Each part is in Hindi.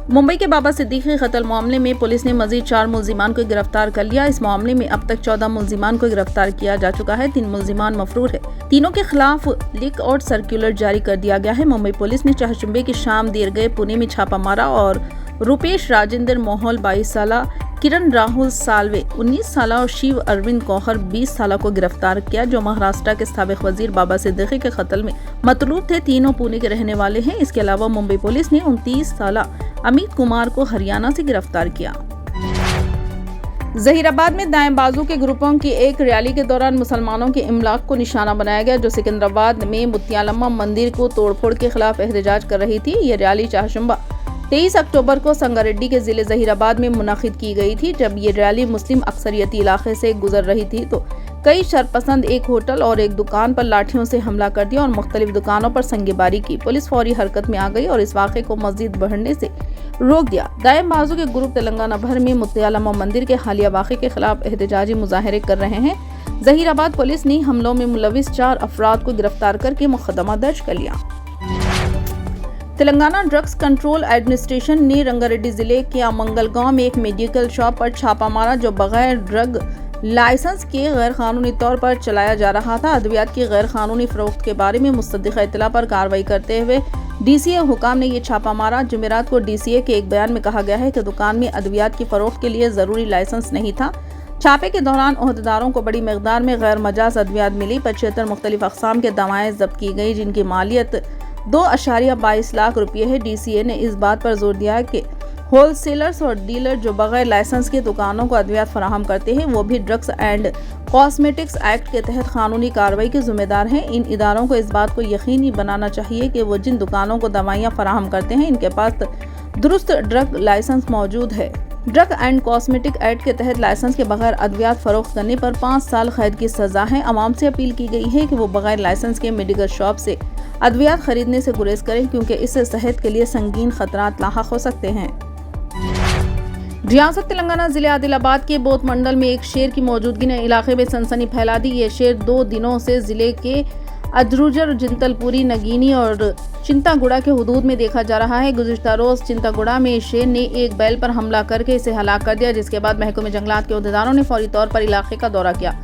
मुंबई के बाबा सिद्दीकी कत्ल मामले में पुलिस ने मजीद 4 मुल्जिमान को गिरफ्तार कर लिया। इस मामले में अब तक 14 मुल्जिमान को गिरफ्तार किया जा चुका है। 3 मुल्जिमान मफरूर है। तीनों के खिलाफ लिक आउट सर्कुलर जारी कर दिया गया है। मुंबई पुलिस ने चहरचुम्बे की शाम देर गए पुणे में छापा मारा और रूपेश राजेंद्र मोहल 22 साल, किरण राहुल सालवे 19 साल और शिव अरविंद कौहर 20 साल को गिरफ्तार किया, जो महाराष्ट्र के साबिक वजीर बाबा सिद्दीकी के कत्ल में मतलूब थे। तीनों पुणे के रहने वाले हैं। इसके अलावा मुंबई पुलिस ने 29 साल अमित कुमार को हरियाणा से गिरफ्तार किया। जहीराबाद में दाएं बाजू के ग्रुपों की एक रैली के दौरान मुसलमानों के इमलाक को निशाना बनाया गया, जो सिकंदराबाद में मुत्यालम्मा मंदिर को तोड़फोड़ के खिलाफ एहतजाज कर रही थी। ये रैली चाहशुम्बा 23 अक्टूबर को संगारेड्डी के जिले जहीराबाद में मुनाकिद की गई थी। जब ये रैली मुस्लिम अक्सरियती इलाके से गुजर रही थी तो कई शरपसंद एक होटल और एक दुकान पर लाठियों से हमला कर दिया और मुख्तलिफ दुकानों पर संगेबारी की। पुलिस फौरी हरकत में आ गई और इस वाक़े को मजीद बढ़ने से रोक दिया। दाएं बाजू के ग्रुप तेलंगाना भर में मुत्यालम्मा मंदिर के हालिया वाक़े के खिलाफ एहतजाजी मुजाहरे कर रहे हैं। जहीराबाद पुलिस ने हमलों में मुलविस 4 अफराद को गिरफ्तार करके मुकदमा दर्ज कर लिया। तेलंगाना ड्रग्स कंट्रोल एडमिनिस्ट्रेशन ने रंगारेड्डी जिले के अमंगल गांव में एक मेडिकल शॉप पर छापा मारा, जो बगैर ड्रग लाइसेंस के गैर कानूनी तौर पर चलाया जा रहा था। अद्वियात की गैर कानूनी फरोख्त के बारे में मुस्तदिक़ा इत्तला पर कार्रवाई करते हुए डीसीए हुकाम ने ये छापा मारा। जुमेरात को डीसीए के एक बयान में कहा गया है कि दुकान में अद्वियात की फरोख्त के लिए जरूरी लाइसेंस नहीं था। छापे के दौरान ओहदेदारों को बड़ी मकदार में गैर मजाज अद्वियात मिली। 75 मुख्तलिफ अक़साम के दवाएं जब्त की गई, जिनकी मालियत 2.22 लाख रुपये है। डीसीए ने इस बात पर जोर दिया कि होलसेलर्स और डीलर जो बगैर लाइसेंस के दुकानों को अद्वियात फराहम करते हैं, वो भी ड्रग्स एंड कॉस्मेटिक्स एक्ट के तहत कानूनी कार्रवाई के जिम्मेदार हैं। इन इदारों को इस बात को यकीनी बनाना चाहिए कि वो जिन दुकानों को दवाइयाँ फराहम करते हैं, इनके पास दुरुस्त ड्रग लाइसेंस मौजूद है। ड्रग एंड कॉस्मेटिक एक्ट के तहत लाइसेंस के बगैर अद्वियात फरोख्त करने पर 5 साल कैद की सजा है। अवाम से अपील की गई है कि वो बगैर लाइसेंस के मेडिकल शॉप से अद्वियात खरीदने से गुरेज करें, क्योंकि इससे सेहत के लिए संगीन खतरात लाहक हो सकते हैं। रियासत तेलंगाना जिले आदिलाबाद के बोथ मंडल में एक शेर की मौजूदगी ने इलाके में सनसनी फैला दी। ये शेर 2 दिनों से जिले के अद्रुजर, जिंतलपुरी, नगीनी और चिंतागुड़ा के हुदूद में देखा जा रहा है। गुज़िश्ता रोज चिंतागुड़ा में शेर ने एक बैल पर हमला करके इसे हलाक कर दिया, जिसके बाद महकमे जंगलात के ओहदेदारों ने फौरी तौर पर इलाके का दौरा किया।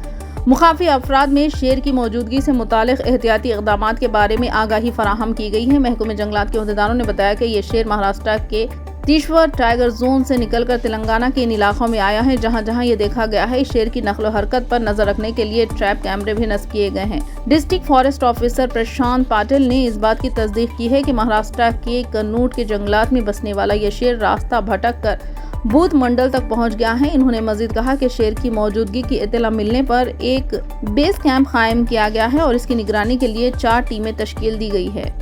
मुखाफी अफराद में शेर की मौजूदगी से मुतालिक एहतियाती इक़दामात के बारे में आगाही फराहम की गई है। महकमे जंगलात के ओहदेदारों ने बताया कि ये शेर महाराष्ट्र के तीश्वर टाइगर जोन से निकलकर तेलंगाना के इन इलाकों में आया है, जहां जहां ये देखा गया है। शेर की नकलो हरकत पर नजर रखने के लिए ट्रैप कैमरे भी नस्ब किए गए हैं। डिस्ट्रिक्ट फॉरेस्ट ऑफिसर प्रशांत पाटिल ने इस बात की तस्दीक की है कि महाराष्ट्र के कन्नूट के जंगलात में बसने वाला ये शेर रास्ता भटक कर बूथ मंडल तक पहुंच गया है। इन्होंने मजीद कहा कि शेर की मौजूदगी की इत्तला मिलने पर एक बेस कैंप कायम किया गया है और इसकी निगरानी के लिए 4 टीमें तश्कील दी गई है।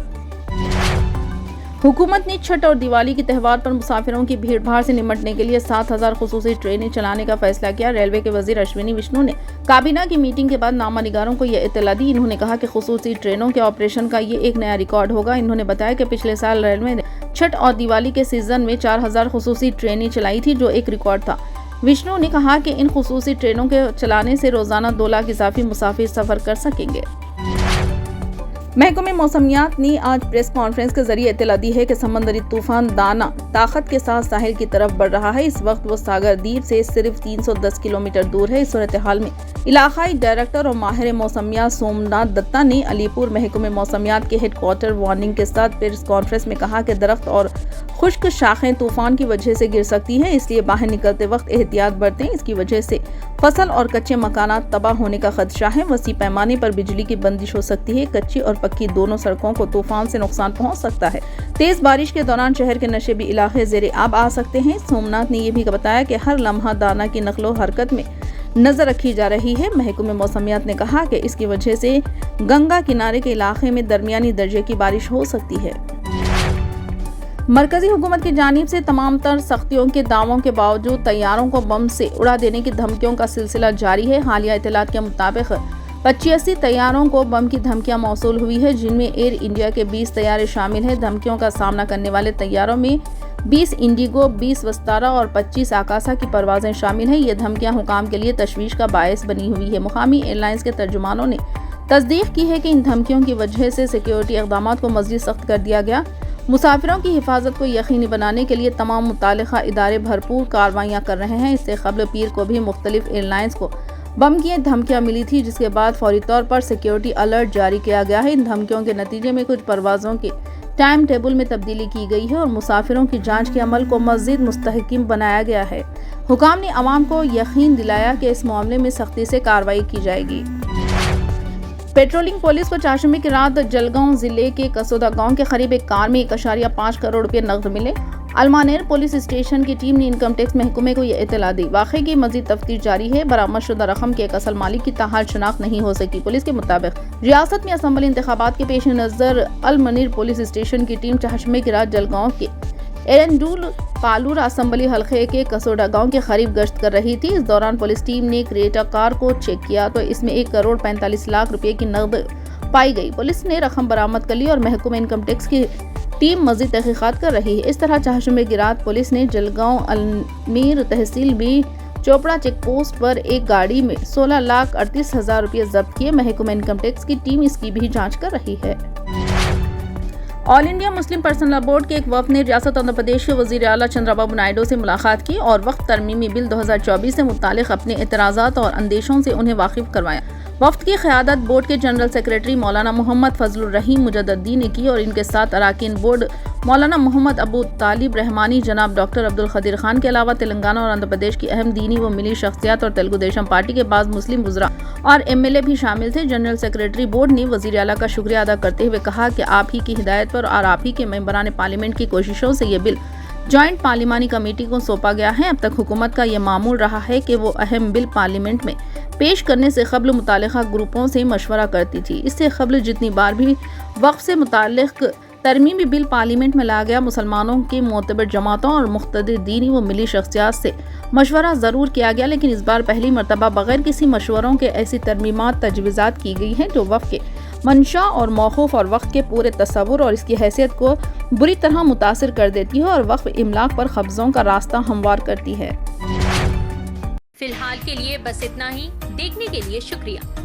हुकूमत ने छठ और दिवाली के त्यौहार पर मुसाफिरों की भीड़ भाड़ से निपटने के लिए 7000 खुसूसी ट्रेनें चलाने का फैसला किया। रेलवे के वजीर अश्विनी विष्णु ने काबीना की मीटिंग के बाद नामा निगारों को यह इत्तला दी। इन्होंने कहा कि खुसूसी ट्रेनों के ऑपरेशन का ये एक नया रिकॉर्ड होगा। इन्होंने बताया कि पिछले साल रेलवे ने छठ और दिवाली के सीजन में 4000 खुसूसी ट्रेनें चलाई थी, जो एक रिकॉर्ड था। विष्णु ने कहा कि इन खुसूसी ट्रेनों के चलाने से रोजाना 2 लाख इजाफी मुसाफिर सफर कर सकेंगे। महकमे मौसमियात ने आज प्रेस कॉन्फ्रेंस के जरिए इत्तला दी है कि समंदरी तूफान दाना ताकत के साथ साहिल की तरफ बढ़ रहा है। इस वक्त वो सागर द्वीप से सिर्फ 310 किलोमीटर दूर है। इस सूरत हाल में इलाकाई डायरेक्टर और माहिर मौसमियात सोमनाथ दत्ता ने अलीपुर महकमे मौसमियात के हेडक्वार्टर वार्निंग के साथ प्रेस कॉन्फ्रेंस में कहा कि दरख्त और खुश्क शाखें तूफान की वजह से गिर सकती हैं, इसलिए बाहर निकलते वक्त एहतियात बरतें। इसकी वजह से फसल और कच्चे मकानात तबाह होने का खदशा है। वसी पैमाने पर बिजली की बंदिश हो सकती है। कच्ची और पक्की दोनों सड़कों को तूफान से नुकसान पहुंच सकता है। तेज बारिश के दौरान शहर के नशेबी इलाके ज़ेरे आब आ सकते हैं। सोमनाथ ने यह भी बताया कि हर लम्हा दाना की नकलो हरकत में नजर रखी जा रही है। महकमे मौसमियात ने कहा कि इसकी वजह से गंगा किनारे के इलाके में दरमियानी दर्जे की बारिश हो सकती है। मरकजी हुकूमत की जानिब से तमाम तर सख्तियों के दावों के बावजूद तैयारों को बम से उड़ा देने की धमकियों का सिलसिला जारी है। हालिया इत्तलात के मुताबिक 85 तैयारों को बम की धमकियां मौसूल हुई है, जिनमें एयर इंडिया के 20 तैयारे शामिल हैं। धमकियों का सामना करने वाले तैयारों में 20 इंडिगो, 20 विस्तारा और 25 आकाशा की परवाजें शामिल हैं। ये धमकियां हुकाम के लिए तशवीश का बायस बनी हुई है। मुकामी एयरलाइंस के तर्जुमानों ने तस्दीक की है कि इन धमकियों की वजह से सिक्योरिटी इक़दामात को मज़ीद सख्त कर दिया गया। मुसाफिरों की हिफाजत को यकीनी बनाने के लिए तमाम मुतालिका इदारे भरपूर कार्रवाइयाँ कर रहे हैं। इससे कबल पीर को भी मुख्तलिफ एयरलाइंस को बम की धमकियां मिली थी, जिसके बाद फौरी तौर पर सिक्योरिटी अलर्ट जारी किया गया है। इन धमकियों के नतीजे में कुछ परवाज़ों के टाइम टेबल में तब्दीली की गई है और मुसाफिरों की जांच के अमल को मज़ीद मुस्तहकम बनाया गया है। हुकाम ने अवाम को यकीन दिलाया कि इस मामले में सख्ती से कार्रवाई की जाएगी। पेट्रोलिंग पुलिस को चारशंबे की रात जलगांव जिले के कसोदा गांव के करीब एक कार में 1.5 करोड़ रुपए नकद मिले। अलमानेर पुलिस स्टेशन की टीम ने इनकम टैक्स महकमे को यह इत्तला दी। वाक़े की मजीद तफ्तीश जारी है। बरामद शुदा रकम के एक असल मालिक की ताहाल शनाख्त नहीं हो सकी। पुलिस के मुताबिक रियासत में असम्बली इंतखाबात के पेश नज़र अलमनीर पुलिस स्टेशन की टीम चारशंबे की रात जलगांव के एरंडूल पालूर असम्बली हल्के के कसोडा गांव के करीब गश्त कर रही थी। इस दौरान पुलिस टीम ने क्रेटा कार को चेक किया तो इसमें 1.45 करोड़ रुपए की नकद पाई गई। पुलिस ने रकम बरामद कर ली और महकमा इनकम टैक्स की टीम मजीद तहकीकात कर रही है। इस तरह चारशंबे की रात पुलिस ने जलगांव अलमीर तहसील बी चोपड़ा चेक पोस्ट पर एक गाड़ी में 16,38,000 रुपये जब्त किए। महकमा इनकम टैक्स की टीम इसकी भी जाँच कर रही है। All India Muslim personal board के एक वफ्द ने रियासत आंध्र प्रदेश के वजीर आला चंद्रबाबू नायडू से मुलाकात की और वक्त तरमीमी बिल 2024 से मुतालिक अपने एतराज़ात और अंदेशों से उन्हें वाकिफ करवाया। वफ्द की क़यादत बोर्ड के जनरल सेक्रेटरी मौलाना मोहम्मद फजलुर रहीम मुजद्ददी ने की और इनके साथ अरकान बोर्ड मौलाना मोहम्मद अबू तालिब रहमानी, जनाब डॉक्टर अब्दुल खदीर खान के अलावा तेलंगाना और आंध्र प्रदेश की अहम दीनी व मिली शख्सियात और तेलुगु देशम पार्टी के बाद मुस्लिम वज़रा और MLA भी शामिल थे। जनरल सेक्रेटरी बोर्ड ने वज़ीर आला का शुक्रिया अदा करते हुए कहा कि आप ही की हिदायत पर और आप ही के मेंबरान पार्लियामेंट की कोशिशों से ये बिल जॉइंट पार्लिमानी कमेटी को सौंपा गया है। अब तक हुकूमत का ये मामूल रहा है कि वो अहम बिल पार्लियामेंट में पेश करने से कबल मुतालिका ग्रुपों से मशवरा करती थी। इससे कबल जितनी बार भी वक्फ से मुतालिक तरमीमी बिल पार्लियामेंट में लाया गया, मुसलमानों के मोतबर जमातों और मुख्तलिफ दीनी व मिली शख्सियात से मशवरा ज़रूर किया गया, लेकिन इस बार पहली मरतबा बगैर किसी मशवरों के ऐसी तरमीमात तजवीज़ात की गई हैं जो वक्फ के मंशा और मौक़ूफ़ और वक्फ के पूरे तस्वुर और इसकी हैसियत को बुरी तरह मुतासिर कर देती है और वक्फ इमलाक पर कब्ज़ों का रास्ता हमवार करती है। फिलहाल के लिए बस इतना ही। देखने के लिए शुक्रिया।